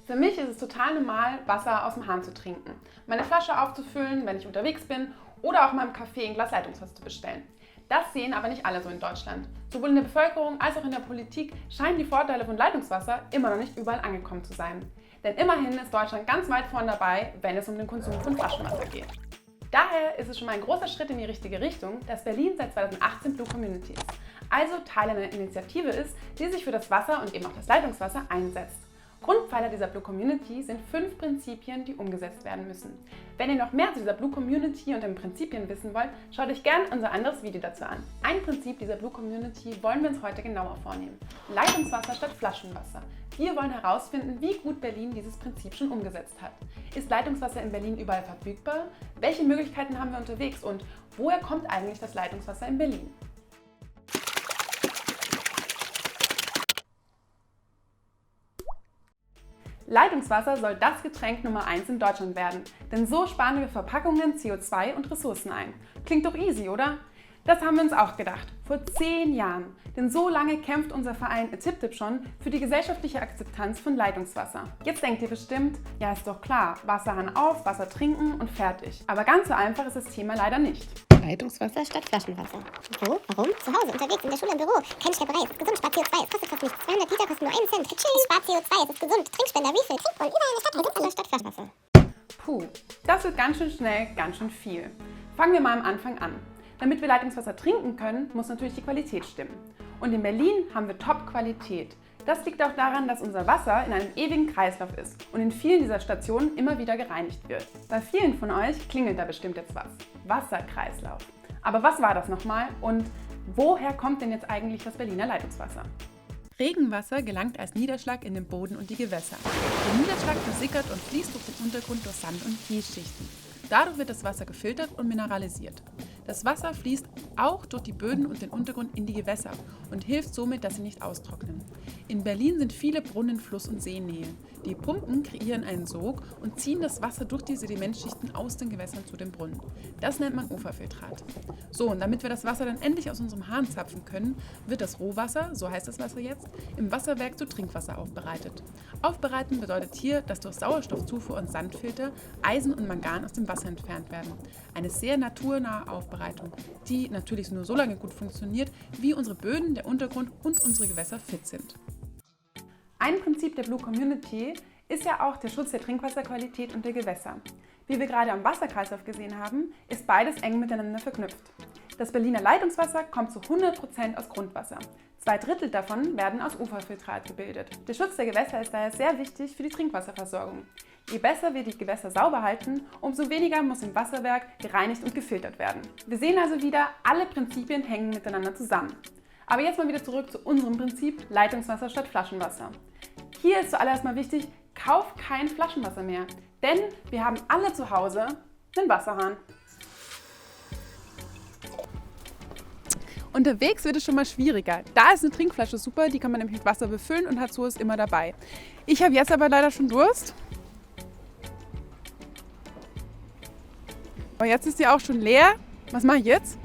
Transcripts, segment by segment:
Für mich ist es total normal, Wasser aus dem Hahn zu trinken, meine Flasche aufzufüllen, wenn ich unterwegs bin oder auch mal im Café ein Glas Leitungswasser zu bestellen. Das sehen aber nicht alle so in Deutschland. Sowohl in der Bevölkerung als auch in der Politik scheinen die Vorteile von Leitungswasser immer noch nicht überall angekommen zu sein. Denn immerhin ist Deutschland ganz weit vorn dabei, wenn es um den Konsum von Flaschenwasser geht. Daher ist es schon mal ein großer Schritt in die richtige Richtung, dass Berlin seit 2018 Blue Community ist, also Teil einer Initiative ist, die sich für das Wasser und eben auch das Leitungswasser einsetzt. Grundpfeiler dieser Blue Community sind 5 Prinzipien, die umgesetzt werden müssen. Wenn ihr noch mehr zu dieser Blue Community und den Prinzipien wissen wollt, schaut euch gerne unser anderes Video dazu an. Ein Prinzip dieser Blue Community wollen wir uns heute genauer vornehmen. Leitungswasser statt Flaschenwasser. Wir wollen herausfinden, wie gut Berlin dieses Prinzip schon umgesetzt hat. Ist Leitungswasser in Berlin überall verfügbar? Welche Möglichkeiten haben wir unterwegs und woher kommt eigentlich das Leitungswasser in Berlin? Leitungswasser soll das Getränk Nummer 1 in Deutschland werden, denn so sparen wir Verpackungen, CO2 und Ressourcen ein. Klingt doch easy, oder? Das haben wir uns auch gedacht, vor 10 Jahren. Denn so lange kämpft unser Verein ATIPTIP schon für die gesellschaftliche Akzeptanz von Leitungswasser. Jetzt denkt ihr bestimmt, ja ist doch klar, Wasserhahn auf, Wasser trinken und fertig. Aber ganz so einfach ist das Thema leider nicht. Leitungswasser statt Flaschenwasser. Wo? Warum? Zu Hause, unterwegs, in der Schule, im Büro. Keine Schlepperei, es ist gesund, spart CO2, es kostet fast nichts. 200 Liter kosten nur 1 Cent. Tschüss. Spart CO2, es ist gesund. Trinkspender, Refill, Trinkbrunnen, überall in der Stadt. Leitungswasser statt Flaschenwasser. Puh, das wird ganz schön schnell, ganz schön viel. Fangen wir mal am Anfang an. Damit wir Leitungswasser trinken können, muss natürlich die Qualität stimmen. Und in Berlin haben wir Top-Qualität. Das liegt auch daran, dass unser Wasser in einem ewigen Kreislauf ist und in vielen dieser Stationen immer wieder gereinigt wird. Bei vielen von euch klingelt da bestimmt jetzt was. Wasserkreislauf. Aber was war das nochmal und woher kommt denn jetzt eigentlich das Berliner Leitungswasser? Regenwasser gelangt als Niederschlag in den Boden und die Gewässer. Der Niederschlag versickert und fließt durch den Untergrund durch Sand- und Kiesschichten. Dadurch wird das Wasser gefiltert und mineralisiert. Das Wasser fließt auch durch die Böden und den Untergrund in die Gewässer und hilft somit, dass sie nicht austrocknen. In Berlin sind viele Brunnen in Fluss- und Seenähe. Die Pumpen kreieren einen Sog und ziehen das Wasser durch die Sedimentschichten aus den Gewässern zu den Brunnen. Das nennt man Uferfiltrat. So, und damit wir das Wasser dann endlich aus unserem Hahn zapfen können, wird das Rohwasser, so heißt das Wasser jetzt, im Wasserwerk zu Trinkwasser aufbereitet. Aufbereiten bedeutet hier, dass durch Sauerstoffzufuhr und Sandfilter Eisen und Mangan aus dem Wasser entfernt werden. Eine sehr naturnahe Aufbereitung, die natürlich nur so lange gut funktioniert, wie unsere Böden, der Untergrund und unsere Gewässer fit sind. Ein Prinzip der Blue Community ist ja auch der Schutz der Trinkwasserqualität und der Gewässer. Wie wir gerade am Wasserkreislauf gesehen haben, ist beides eng miteinander verknüpft. Das Berliner Leitungswasser kommt zu 100% aus Grundwasser. 2/3 davon werden aus Uferfiltrat gebildet. Der Schutz der Gewässer ist daher sehr wichtig für die Trinkwasserversorgung. Je besser wir die Gewässer sauber halten, umso weniger muss im Wasserwerk gereinigt und gefiltert werden. Wir sehen also wieder, alle Prinzipien hängen miteinander zusammen. Aber jetzt mal wieder zurück zu unserem Prinzip Leitungswasser statt Flaschenwasser. Hier ist zuallererst mal wichtig, kauft kein Flaschenwasser mehr, denn wir haben alle zu Hause einen Wasserhahn. Unterwegs wird es schon mal schwieriger. Da ist eine Trinkflasche super, die kann man nämlich mit Wasser befüllen und hat so es immer dabei. Ich habe jetzt aber leider schon Durst. Aber jetzt ist sie auch schon leer. Was mache ich jetzt?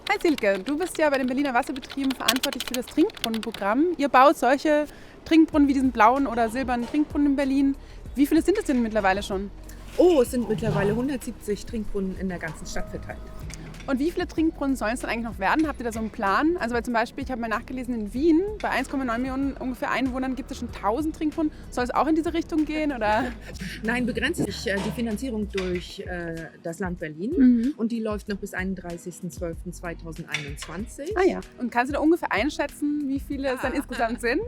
Hi Silke, du bist ja bei den Berliner Wasserbetrieben verantwortlich für das Trinkbrunnenprogramm. Ihr baut solche Trinkbrunnen wie diesen blauen oder silbernen Trinkbrunnen in Berlin. Wie viele sind es denn mittlerweile schon? Oh, es sind mittlerweile 170 Trinkbrunnen in der ganzen Stadt verteilt. Und wie viele Trinkbrunnen sollen es dann eigentlich noch werden? Habt ihr da so einen Plan? Also weil zum Beispiel, ich habe mal nachgelesen, in Wien bei 1,9 Millionen ungefähr Einwohnern gibt es schon 1000 Trinkbrunnen. Soll es auch in diese Richtung gehen? Oder? Nein, begrenzt sich die Finanzierung durch das Land Berlin und die läuft noch bis 31.12.2021. Ah ja. Und kannst du da ungefähr einschätzen, wie viele es dann insgesamt sind?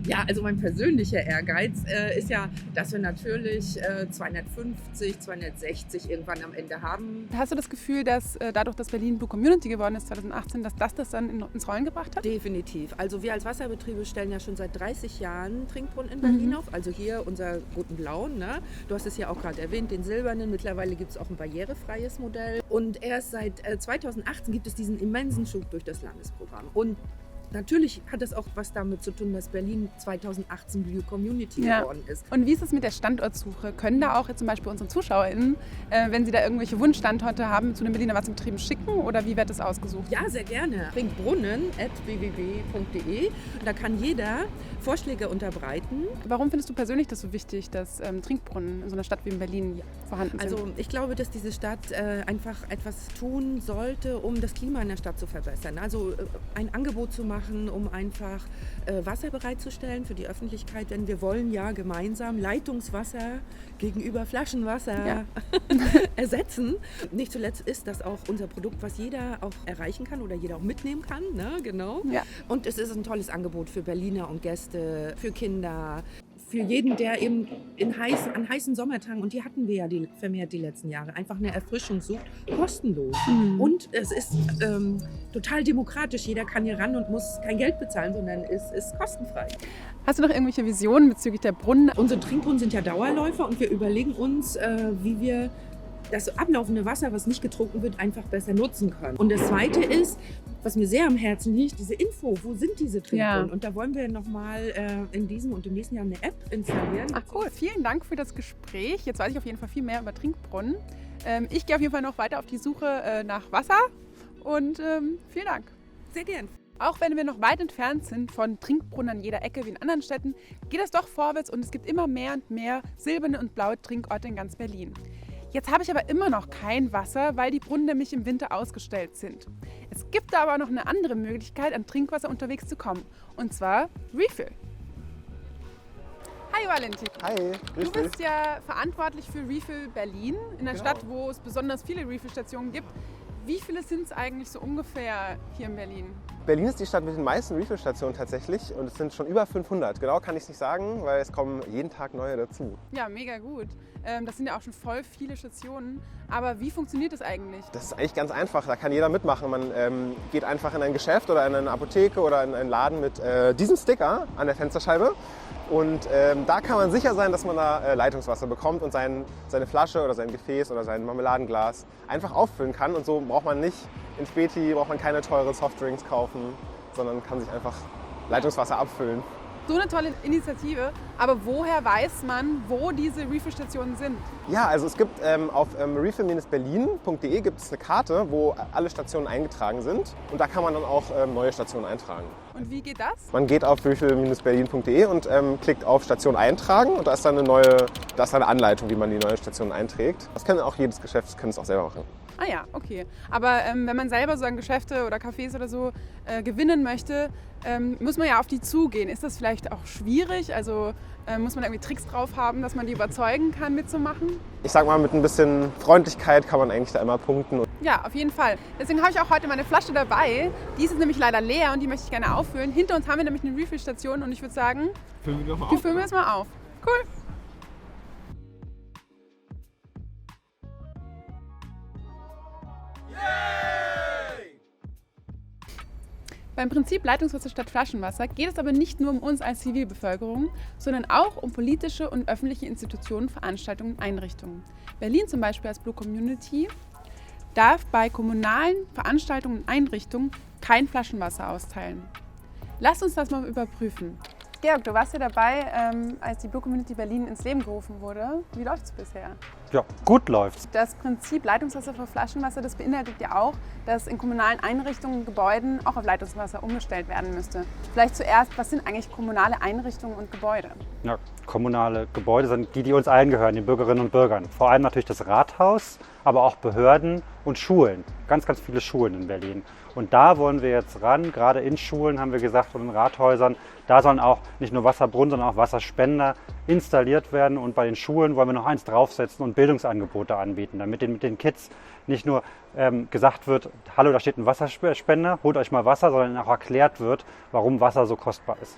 Ja, also mein persönlicher Ehrgeiz ist ja, dass wir natürlich 250, 260 irgendwann am Ende haben. Hast du das Gefühl, dass dadurch, dass Berlin Blue Community geworden ist 2018, dass das dann ins Rollen gebracht hat? Definitiv. Also wir als Wasserbetriebe stellen ja schon seit 30 Jahren Trinkbrunnen in Berlin auf. Also hier unser guten blauen, ne? Du hast es ja auch gerade erwähnt, den silbernen. Mittlerweile gibt es auch ein barrierefreies Modell. Und erst seit 2018 gibt es diesen immensen Schub durch das Landesprogramm. Und natürlich hat das auch was damit zu tun, dass Berlin 2018 Blue Community geworden ist. Und wie ist es mit der Standortsuche? Können da auch jetzt zum Beispiel unsere ZuschauerInnen, wenn sie da irgendwelche Wunschstandorte haben, zu den Berliner Wasserbetrieben schicken oder wie wird das ausgesucht? Ja, sehr gerne. Trinkbrunnen@bbb.de. Da kann jeder Vorschläge unterbreiten. Warum findest du persönlich das so wichtig, dass Trinkbrunnen in so einer Stadt wie in Berlin vorhanden sind? Also ich glaube, dass diese Stadt einfach etwas tun sollte, um das Klima in der Stadt zu verbessern. Also ein Angebot zu machen, um einfach Wasser bereitzustellen für die Öffentlichkeit, denn wir wollen ja gemeinsam Leitungswasser gegenüber Flaschenwasser ersetzen. Nicht zuletzt ist das auch unser Produkt, was jeder auch erreichen kann oder jeder auch mitnehmen kann, ne? Genau. Ja. Und es ist ein tolles Angebot für Berliner und Gäste, für Kinder, für jeden, der eben an heißen Sommertagen, und die hatten wir ja vermehrt die letzten Jahre, einfach eine Erfrischung sucht, kostenlos. Und es ist total demokratisch. Jeder kann hier ran und muss kein Geld bezahlen, sondern es ist kostenfrei. Hast du noch irgendwelche Visionen bezüglich der Brunnen? Unsere Trinkbrunnen sind ja Dauerläufer und wir überlegen uns, wie wir das ablaufende Wasser, was nicht getrunken wird, einfach besser nutzen können. Und das Zweite ist, was mir sehr am Herzen liegt, diese Info, wo sind diese Trinkbrunnen? Ja. Und da wollen wir nochmal in diesem und im nächsten Jahr eine App installieren. Ach cool, vielen Dank für das Gespräch. Jetzt weiß ich auf jeden Fall viel mehr über Trinkbrunnen. Ich gehe auf jeden Fall noch weiter auf die Suche nach Wasser und vielen Dank. Sehr gern. Auch wenn wir noch weit entfernt sind von Trinkbrunnen an jeder Ecke wie in anderen Städten, geht es doch vorwärts und es gibt immer mehr und mehr silberne und blaue Trinkorte in ganz Berlin. Jetzt habe ich aber immer noch kein Wasser, weil die Brunnen nämlich im Winter ausgestellt sind. Es gibt aber auch noch eine andere Möglichkeit, an Trinkwasser unterwegs zu kommen, und zwar Refill. Hi Valentin. Hi, grüß Du bist ja verantwortlich für Refill Berlin, in einer Genau. Stadt, wo es besonders viele Refill-Stationen gibt. Wie viele sind es eigentlich so ungefähr hier in Berlin? Berlin ist die Stadt mit den meisten Refill-Stationen tatsächlich und es sind schon über 500. Genau kann ich es nicht sagen, weil es kommen jeden Tag neue dazu. Ja, mega gut. Das sind ja auch schon voll viele Stationen. Aber wie funktioniert das eigentlich? Das ist eigentlich ganz einfach, da kann jeder mitmachen. Man geht einfach in ein Geschäft oder in eine Apotheke oder in einen Laden mit diesem Sticker an der Fensterscheibe. Und da kann man sicher sein, dass man da Leitungswasser bekommt und seine Flasche oder sein Gefäß oder sein Marmeladenglas einfach auffüllen kann. Und so braucht man nicht in Späti, braucht man keine teuren Softdrinks kaufen, sondern kann sich einfach Leitungswasser abfüllen. So eine tolle Initiative. Aber woher weiß man, wo diese Refill-Stationen sind? Ja, also es gibt auf refill-berlin.de gibt es eine Karte, wo alle Stationen eingetragen sind. Und da kann man dann auch neue Stationen eintragen. Und wie geht das? Man geht auf refill-berlin.de und klickt auf Station eintragen und da ist dann eine Anleitung, wie man die neue Station einträgt. Das kann auch jedes Geschäft kann es auch selber machen. Ah ja, okay. Aber wenn man selber so an Geschäfte oder Cafés oder so gewinnen möchte, muss man ja auf die zugehen. Ist das vielleicht auch schwierig? Also muss man irgendwie Tricks drauf haben, dass man die überzeugen kann, mitzumachen? Ich sag mal, mit ein bisschen Freundlichkeit kann man eigentlich da immer punkten. Ja, auf jeden Fall. Deswegen habe ich auch heute meine Flasche dabei. Die ist nämlich leider leer und die möchte ich gerne auffüllen. Hinter uns haben wir nämlich eine Refill-Station und ich würde sagen, die füllen wir jetzt mal auf. Cool. Beim Prinzip Leitungswasser statt Flaschenwasser geht es aber nicht nur um uns als Zivilbevölkerung, sondern auch um politische und öffentliche Institutionen, Veranstaltungen und Einrichtungen. Berlin zum Beispiel als Blue Community darf bei kommunalen Veranstaltungen und Einrichtungen kein Flaschenwasser austeilen. Lasst uns das mal überprüfen. Georg, du warst ja dabei, als die Blue Community Berlin ins Leben gerufen wurde. Wie läuft es bisher? Ja, gut läuft's. Das Prinzip Leitungswasser vor Flaschenwasser, das beinhaltet ja auch, dass in kommunalen Einrichtungen und Gebäuden auch auf Leitungswasser umgestellt werden müsste. Vielleicht zuerst, was sind eigentlich kommunale Einrichtungen und Gebäude? Ja, kommunale Gebäude sind die uns allen gehören, den Bürgerinnen und Bürgern. Vor allem natürlich das Rathaus, aber auch Behörden und Schulen. Ganz, ganz viele Schulen in Berlin. Und da wollen wir jetzt ran, gerade in Schulen haben wir gesagt und in Rathäusern, da sollen auch nicht nur Wasserbrunnen, sondern auch Wasserspender installiert werden. Und bei den Schulen wollen wir noch eins draufsetzen und Bildungsangebote anbieten, damit mit den Kids nicht nur gesagt wird, hallo, da steht ein Wasserspender, holt euch mal Wasser, sondern auch erklärt wird, warum Wasser so kostbar ist.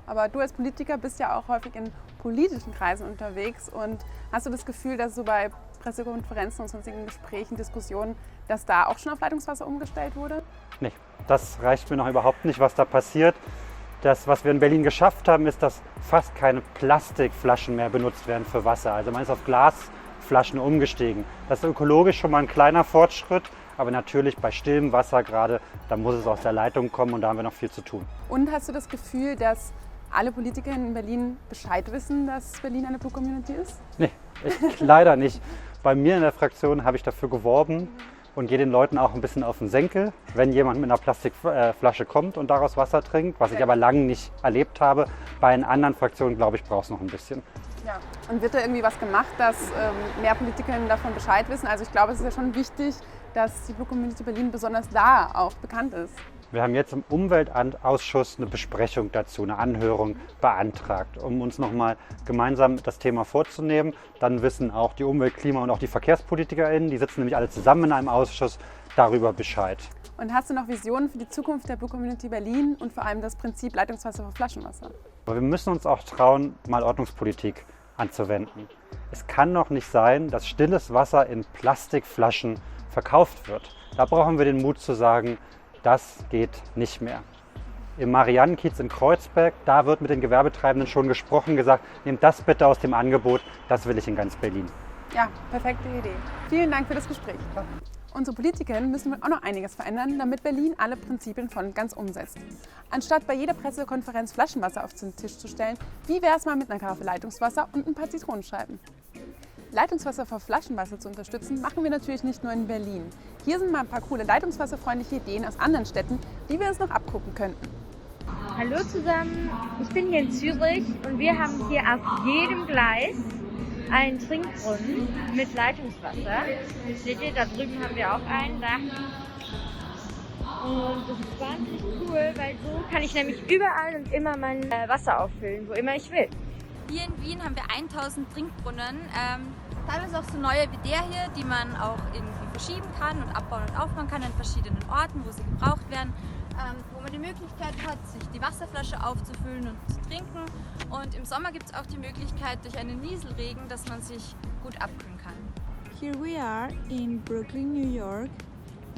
Aber du als Politiker bist ja auch häufig in politischen Kreisen unterwegs und hast du das Gefühl, dass so bei Pressekonferenzen und sonstigen Gesprächen, Diskussionen, dass da auch schon auf Leitungswasser umgestellt wurde? Nee, das reicht mir noch überhaupt nicht, was da passiert. Das, was wir in Berlin geschafft haben, ist, dass fast keine Plastikflaschen mehr benutzt werden für Wasser. Also man ist auf Glasflaschen umgestiegen. Das ist ökologisch schon mal ein kleiner Fortschritt. Aber natürlich bei stillem Wasser gerade, da muss es aus der Leitung kommen und da haben wir noch viel zu tun. Und hast du das Gefühl, dass alle Politiker in Berlin Bescheid wissen, dass Berlin eine Blue Community ist? Nee, leider nicht. Bei mir in der Fraktion habe ich dafür geworben und gehe den Leuten auch ein bisschen auf den Senkel, wenn jemand mit einer Plastikflasche kommt und daraus Wasser trinkt, was ich aber lange nicht erlebt habe. Bei den anderen Fraktionen, glaube ich, braucht es noch ein bisschen. Ja. Und wird da irgendwie was gemacht, dass mehr Politikerinnen davon Bescheid wissen? Also ich glaube, es ist ja schon wichtig, dass die Blue Community Berlin besonders da auch bekannt ist. Wir haben jetzt im Umweltausschuss eine Besprechung dazu, eine Anhörung beantragt, um uns nochmal gemeinsam das Thema vorzunehmen. Dann wissen auch die Umwelt-, Klima- und auch die VerkehrspolitikerInnen, die sitzen nämlich alle zusammen in einem Ausschuss, darüber Bescheid. Und hast du noch Visionen für die Zukunft der Blue Community Berlin und vor allem das Prinzip Leitungswasser vor Flaschenwasser? Aber wir müssen uns auch trauen, mal Ordnungspolitik anzuwenden. Es kann doch nicht sein, dass stilles Wasser in Plastikflaschen verkauft wird. Da brauchen wir den Mut zu sagen, das geht nicht mehr. Im Mariannenkiez in Kreuzberg, da wird mit den Gewerbetreibenden schon gesprochen, gesagt, nehmt das bitte aus dem Angebot, das will ich in ganz Berlin. Ja, perfekte Idee. Vielen Dank für das Gespräch. Unsere Politikerinnen müssen auch noch einiges verändern, damit Berlin alle Prinzipien voll und ganz umsetzt. Anstatt bei jeder Pressekonferenz Flaschenwasser auf den Tisch zu stellen, wie wäre es mal mit einer Karaffe Leitungswasser und ein paar Zitronenscheiben? Leitungswasser vor Flaschenwasser zu unterstützen, machen wir natürlich nicht nur in Berlin. Hier sind mal ein paar coole leitungswasserfreundliche Ideen aus anderen Städten, die wir uns noch abgucken könnten. Hallo zusammen, ich bin hier in Zürich und wir haben hier auf jedem Gleis einen Trinkbrunnen mit Leitungswasser. Seht ihr, da drüben haben wir auch einen, da. Und das ist wahnsinnig cool, weil so kann ich nämlich überall und immer mein Wasser auffüllen, wo immer ich will. Hier in Wien haben wir 1000 Trinkbrunnen. Teilweise auch so neue wie der hier, die man auch irgendwie verschieben kann und abbauen und aufbauen kann an verschiedenen Orten, wo sie gebraucht werden. Wo man die Möglichkeit hat, sich die Wasserflasche aufzufüllen und zu trinken. Und im Sommer gibt es auch die Möglichkeit durch einen Nieselregen, dass man sich gut abkühlen kann. Here we are in Brooklyn, New York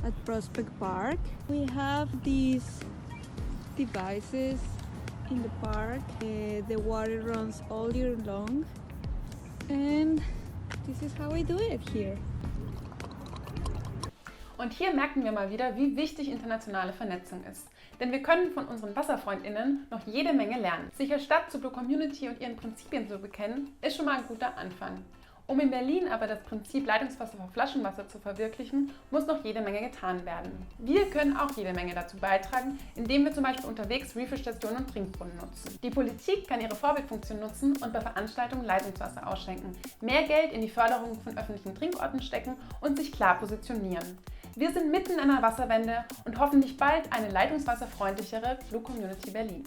at Prospect Park. We have these devices in the park. The water runs all year long and this is how we do it here. Und hier merken wir mal wieder, wie wichtig internationale Vernetzung ist. Denn wir können von unseren WasserfreundInnen noch jede Menge lernen. Sich als Stadt zur Blue Community und ihren Prinzipien zu bekennen, ist schon mal ein guter Anfang. Um in Berlin aber das Prinzip Leitungswasser vor Flaschenwasser zu verwirklichen, muss noch jede Menge getan werden. Wir können auch jede Menge dazu beitragen, indem wir zum Beispiel unterwegs Refill-Stationen und Trinkbrunnen nutzen. Die Politik kann ihre Vorbildfunktion nutzen und bei Veranstaltungen Leitungswasser ausschenken, mehr Geld in die Förderung von öffentlichen Trinkorten stecken und sich klar positionieren. Wir sind mitten in einer Wasserwende und hoffentlich bald eine leitungswasserfreundlichere Blue Community Berlin.